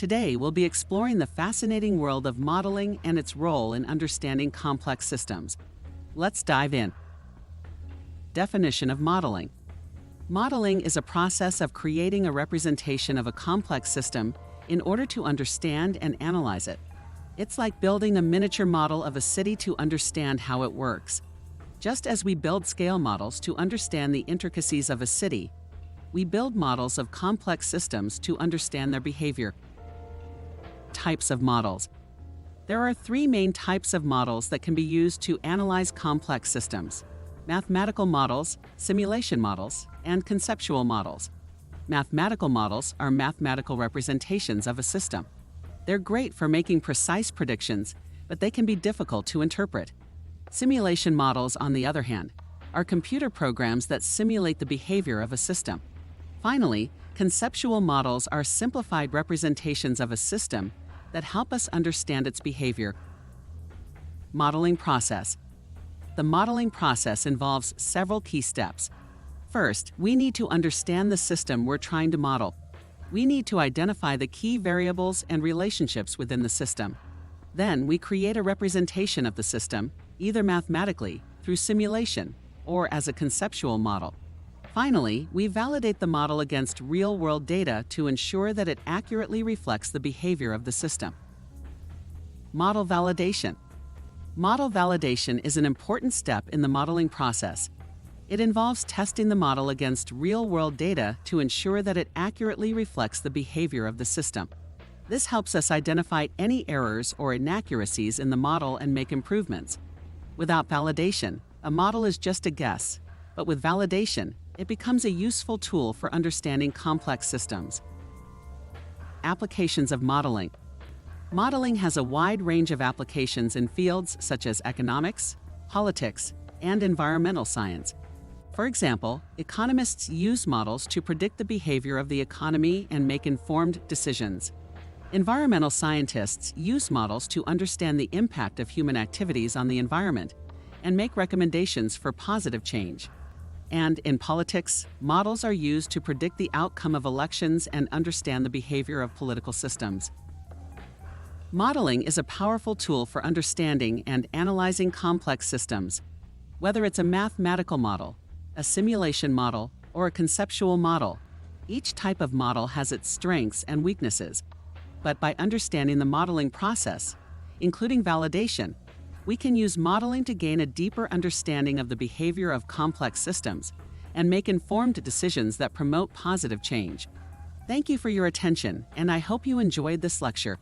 Today, we'll be exploring the fascinating world of modeling and its role in understanding complex systems. Let's dive in. Definition of modeling. Modeling is a process of creating a representation of a complex system in order to understand and analyze it. It's like building a miniature model of a city to understand how it works. Just as we build scale models to understand the intricacies of a city, we build models of complex systems to understand their behavior. Types of models. There are three main types of models that can be used to analyze complex systems: mathematical models, simulation models, and conceptual models. Mathematical models are mathematical representations of a system. They're great for making precise predictions, but they can be difficult to interpret. Simulation models, on the other hand, are computer programs that simulate the behavior of a system. Finally, conceptual models are simplified representations of a system that help us understand its behavior. Modeling process. The modeling process involves several key steps. First, we need to understand the system we're trying to model. We need to identify the key variables and relationships within the system. Then, we create a representation of the system, either mathematically, through simulation, or as a conceptual model. Finally, we validate the model against real-world data to ensure that it accurately reflects the behavior of the system. Model validation. Model validation is an important step in the modeling process. It involves testing the model against real-world data to ensure that it accurately reflects the behavior of the system. This helps us identify any errors or inaccuracies in the model and make improvements. Without validation, a model is just a guess, but with validation, it becomes a useful tool for understanding complex systems. Applications of modeling. Modeling has a wide range of applications in fields such as economics, politics, and environmental science. For example, economists use models to predict the behavior of the economy and make informed decisions. Environmental scientists use models to understand the impact of human activities on the environment and make recommendations for positive change. And in politics, models are used to predict the outcome of elections and understand the behavior of political systems. Modeling is a powerful tool for understanding and analyzing complex systems. Whether it's a mathematical model, a simulation model, or a conceptual model, each type of model has its strengths and weaknesses. But by understanding the modeling process, including validation, we can use modeling to gain a deeper understanding of the behavior of complex systems and make informed decisions that promote positive change. Thank you for your attention, and I hope you enjoyed this lecture.